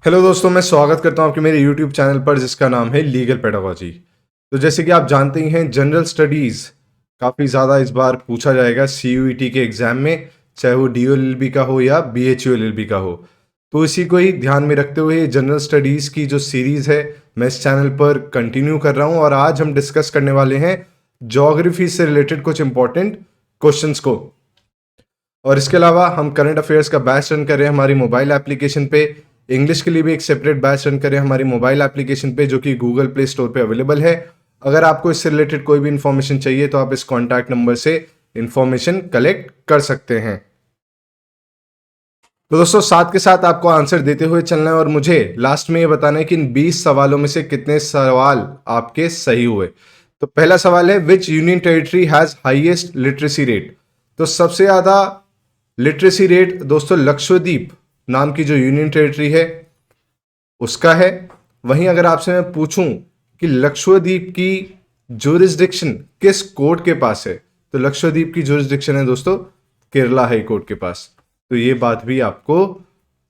Hello दोस्तों, मैं स्वागत करता हूं आपके मेरे यूट्यूब चैनल पर जिसका नाम है लीगल पेडागोजी। तो जैसे कि आप जानते ही हैं, जनरल स्टडीज़ काफ़ी ज़्यादा इस बार पूछा जाएगा सीयूईटी के एग्ज़ाम में, चाहे वो डीओएलएलबी का हो या बीएचयूएलएलबी का हो। तो इसी को ही ध्यान में रखते हुए जनरल स्टडीज़ की जो सीरीज़ है मैं इस चैनल पर कंटिन्यू कर रहा हूँ और आज हम डिस्कस करने वाले हैं ज्योग्राफी से रिलेटेड कुछ इंपॉर्टेंट क्वेश्चंस को। और इसके अलावा हम करंट अफेयर्स का बैच रन कर रहे हैं हमारी मोबाइल एप्लीकेशन पे। इंग्लिश के लिए भी एक सेपरेट बैच रन कर रहे हैं हमारी मोबाइल एप्लीकेशन पे, जो कि गूगल प्ले स्टोर पे अवेलेबल है। अगर आपको इससे रिलेटेड कोई भी इन्फॉर्मेशन चाहिए तो आप इस कॉन्टैक्ट नंबर से इन्फॉर्मेशन कलेक्ट कर सकते हैं। तो दोस्तों, साथ के साथ आपको आंसर देते हुए चलना है और मुझे लास्ट में ये बताना है कि इन 20 सवालों में से कितने सवाल आपके सही हुए। तो पहला सवाल है, विच union territory has highest literacy rate. तो सबसे ज्यादा लिटरेसी रेट दोस्तों लक्षद्वीप नाम की जो यूनियन टेरिटरी है उसका है। वहीं अगर आपसे मैं पूछूं कि लक्षद्वीप की जुरिस्डिक्शन किस कोर्ट के पास है, तो लक्षद्वीप की जुरिस्डिक्शन है दोस्तों केरला हाई कोर्ट के पास। तो ये बात भी आपको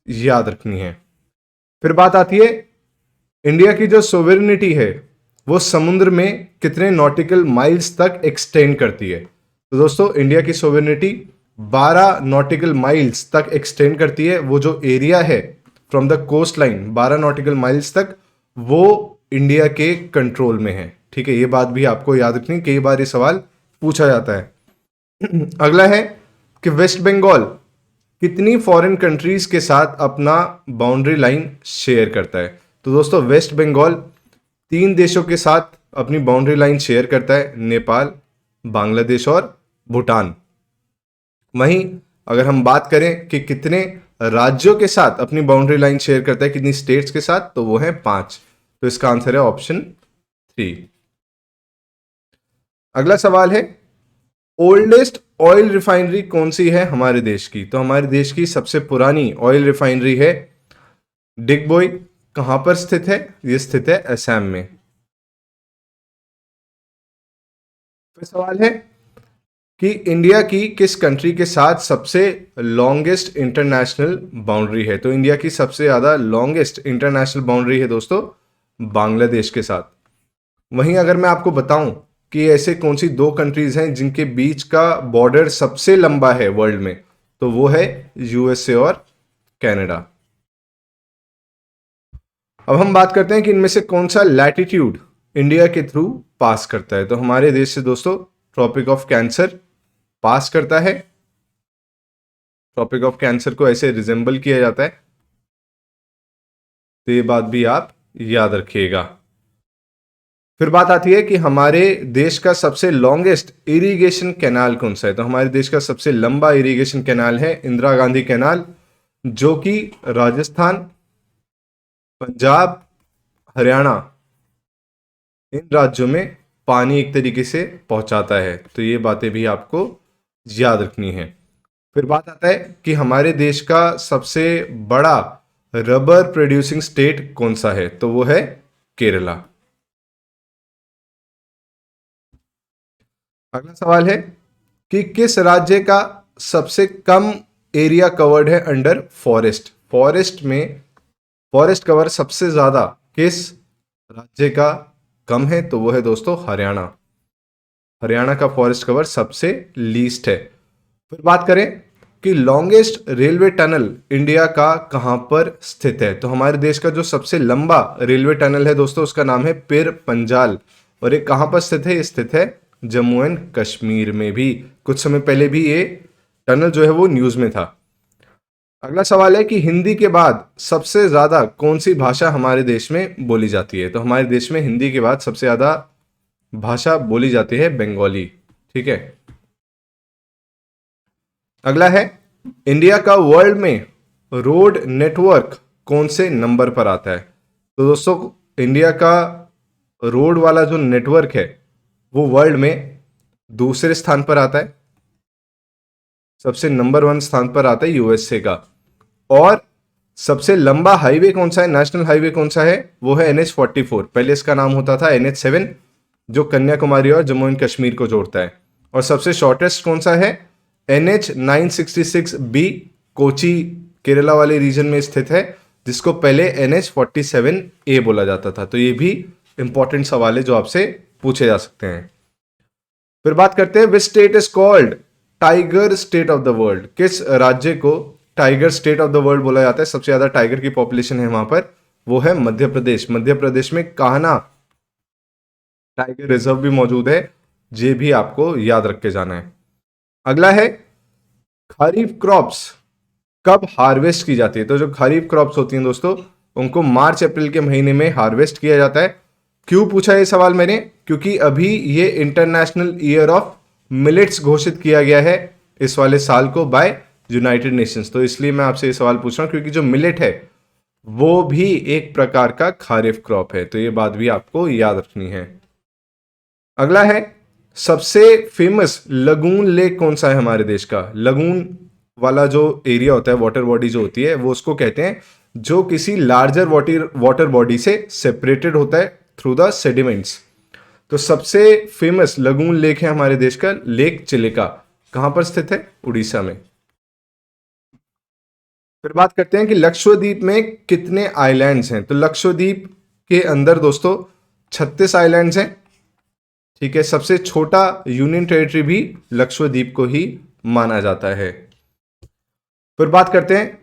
याद रखनी है। फिर बात आती है, इंडिया की जो सोवेरेनिटी है वो समुद्र में कितने नॉटिकल माइल्स तक एक्सटेंड करती है। तो दोस्तों, इंडिया की सोवेरेनिटी 12 नॉटिकल माइल्स तक एक्सटेंड करती है। वो जो एरिया है from the coast line 12 nautical miles तक, वो इंडिया के कंट्रोल में है। ठीक है, ये बात भी आपको याद रखनी, कई बार ये सवाल पूछा जाता है। अगला है कि वेस्ट बंगाल कितनी फॉरेन कंट्रीज के साथ अपना बाउंड्री लाइन शेयर करता है। तो दोस्तों, वेस्ट बंगाल 3 देशों के साथ अपनी बाउंड्री लाइन शेयर करता है, नेपाल, बांग्लादेश और भूटान। वहीं अगर हम बात करें कि कितने राज्यों के साथ अपनी बाउंड्री लाइन शेयर करता है, कितनी स्टेट्स के साथ, तो वो है 5। तो इसका आंसर है ऑप्शन 3। अगला सवाल है, ओल्डेस्ट ऑयल रिफाइनरी कौन सी है हमारे देश की। तो हमारे देश की सबसे पुरानी ऑयल रिफाइनरी है डिगबोई। कहां पर स्थित है? ये स्थित है असम में। फिर सवाल है कि इंडिया की किस कंट्री के साथ सबसे लॉन्गेस्ट इंटरनेशनल बाउंड्री है। तो इंडिया की सबसे ज्यादा लॉन्गेस्ट इंटरनेशनल बाउंड्री है दोस्तों बांग्लादेश के साथ। वहीं अगर मैं आपको बताऊं कि ऐसे कौन सी 2 कंट्रीज हैं जिनके बीच का बॉर्डर सबसे लंबा है वर्ल्ड में, तो वो है यूएसए और कनाडा। अब हम बात करते हैं कि इनमें से कौन सा लैटिट्यूड इंडिया के थ्रू पास करता है। तो हमारे देश से दोस्तों ट्रॉपिक ऑफ कैंसर पास करता है। ट्रॉपिक ऑफ कैंसर को ऐसे रिजेंबल किया जाता है, तो ये बात भी आप याद रखिएगा। फिर बात आती है कि हमारे देश का सबसे लॉन्गेस्ट इरिगेशन कैनाल कौन सा है। तो हमारे देश का सबसे लंबा इरिगेशन कैनाल है इंदिरा गांधी कैनाल, जो कि राजस्थान, पंजाब, हरियाणा इन राज्यों में पानी एक तरीके से पहुंचाता है। तो ये बातें भी आपको याद रखनी है। फिर बात आता है कि हमारे देश का सबसे बड़ा रबर प्रोड्यूसिंग स्टेट कौन सा है। तो वो है केरला। अगला सवाल है कि किस राज्य का सबसे कम एरिया कवर्ड है अंडर फॉरेस्ट। फॉरेस्ट में फॉरेस्ट कवर सबसे ज्यादा किस राज्य का कम है, तो वो है दोस्तों हरियाणा। हरियाणा का फॉरेस्ट कवर सबसे लीस्ट है। फिर बात करें कि लॉन्गेस्ट रेलवे टनल इंडिया का कहां पर स्थित है। तो हमारे देश का जो सबसे लंबा रेलवे टनल है दोस्तों, उसका नाम है पिर पंजाल, और ये कहां पर स्थित है? ये स्थित है जम्मू एंड कश्मीर में। भी कुछ समय पहले भी ये टनल जो है वो न्यूज में था। अगला सवाल है कि हिंदी के बाद सबसे ज्यादा कौन सी भाषा हमारे देश में बोली जाती है। तो हमारे देश में हिंदी के बाद सबसे ज्यादा भाषा बोली जाती है बंगाली। ठीक है। अगला है, इंडिया का वर्ल्ड में रोड नेटवर्क कौन से नंबर पर आता है। तो दोस्तों, इंडिया का रोड वाला जो नेटवर्क है वो वर्ल्ड में दूसरे स्थान पर आता है। सबसे नंबर 1 स्थान पर आता है यूएसए का। और सबसे लंबा हाईवे कौन सा है, नेशनल हाईवे कौन सा है? वो है NH-44। पहले इसका नाम होता था NH-7, जो कन्याकुमारी और जम्मू एंड कश्मीर को जोड़ता है। और सबसे शॉर्टेस्ट कौन सा है? NH-966B, कोची केरला वाले रीजन में स्थित है, जिसको पहले NH-47A बोला जाता था। तो ये भी इंपॉर्टेंट सवाल है जो आपसे पूछे जा सकते हैं। फिर बात करते हैं which state is called tiger state of the world. किस राज्य को tiger state of the world बोला जाता है? सबसे ज्यादा टाइगर की पॉपुलेशन है वहां पर, वो है मध्य प्रदेश। मध्य प्रदेश में कान्हा टाइगर रिजर्व भी मौजूद है, ये भी आपको याद रख के जाना है। अगला है खरीफ क्रॉप्स कब हार्वेस्ट की जाती है? तो जो खरीफ क्रॉप्स होती हैं दोस्तों, उनको मार्च अप्रैल के महीने में हार्वेस्ट किया जाता है। क्यों पूछा ये सवाल मैंने? क्योंकि अभी ये इंटरनेशनल ईयर ऑफ मिलेट्स घोषित किया गया है इस वाले साल को बाय यूनाइटेड नेशंस। तो इसलिए मैं आपसे ये सवाल पूछ रहा हूं, क्योंकि जो मिलेट है वो भी एक प्रकार का खरीफ क्रॉप है। तो ये बात भी आपको याद रखनी है। अगला है सबसे फेमस लगून लेक कौन सा है हमारे देश का? लगून वाला जो एरिया होता है, वाटर बॉडी जो होती है, वो उसको कहते हैं जो किसी लार्जर वाटर बॉडी से सेपरेटेड होता है थ्रू द सेडिमेंट्स। तो सबसे फेमस लगून लेक है हमारे देश का लेक चिलिका। कहां पर स्थित है? उड़ीसा में। फिर बात करते हैं कि लक्षद्वीप में कितने आइलैंड्स हैं? तो लक्षद्वीप के अंदर दोस्तों 36 आइलैंड्स हैं। ठीक है, सबसे छोटा यूनियन टेरिटरी भी लक्षद्वीप को ही माना जाता है। फिर बात करते हैं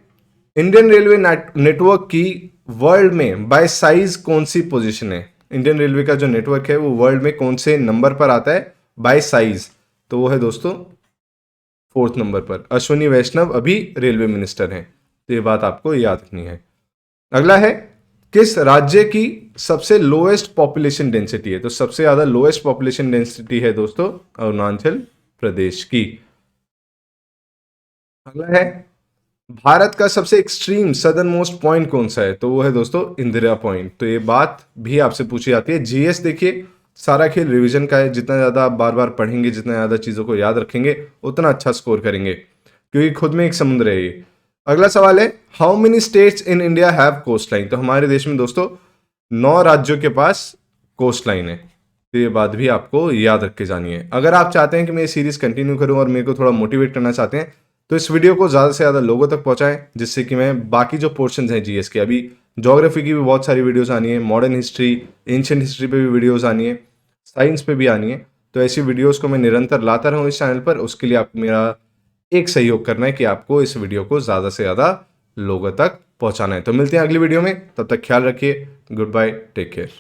इंडियन रेलवे नेटवर्क की वर्ल्ड में बाय साइज कौन सी पोजीशन है? इंडियन रेलवे का जो नेटवर्क है वो वर्ल्ड में कौन से नंबर पर आता है बाय साइज? तो वो है दोस्तों 4th नंबर पर। अश्विनी वैष्णव अभी रेलवे मिनिस्टर हैं, तो ये बात आपको याद रखनी है। अगला है किस राज्य की सबसे लोएस्ट पॉपुलेशन डेंसिटी है? तो सबसे ज्यादा लोएस्ट पॉपुलेशन डेंसिटी है दोस्तों अरुणाचल प्रदेश की। अगला है भारत का सबसे एक्सट्रीम सदर्न मोस्ट पॉइंट कौन सा है? तो वो है दोस्तों इंदिरा पॉइंट। तो ये बात भी आपसे पूछी जाती है। जीएस देखिए सारा खेल रिवीजन का है, जितना ज्यादा आप बार बार पढ़ेंगे, जितना ज्यादा चीजों को याद रखेंगे, उतना अच्छा स्कोर करेंगे, क्योंकि खुद में एक समुद्र है ये। अगला सवाल है how many states in India have coast line? तो हमारे देश में दोस्तों 9 राज्यों के पास कोस्ट लाइन है। तो ये बात भी आपको याद रख के जानी है। अगर आप चाहते हैं कि मैं ये सीरीज कंटिन्यू करूं और मेरे को थोड़ा मोटिवेट करना चाहते हैं, तो इस वीडियो को ज़्यादा से ज़्यादा लोगों तक पहुंचाएं, जिससे कि मैं बाकी जो पोर्शंस हैं जीएस के, अभी ज्योग्राफी की भी बहुत सारी वीडियोस आनी है, मॉडर्न हिस्ट्री, एंशिएंट हिस्ट्री पे भी वीडियोस आनी है, साइंस पे भी आनी है। तो ऐसी वीडियोस को मैं निरंतर लाता रहूँ इस चैनल पर। उसके लिए आप मेरा एक सहयोग करना है कि आपको इस वीडियो को ज़्यादा से ज़्यादा लोगों तक पहुंचाना है। तो मिलते हैं अगली वीडियो में, तब तक ख्याल रखिए। Goodbye, take care.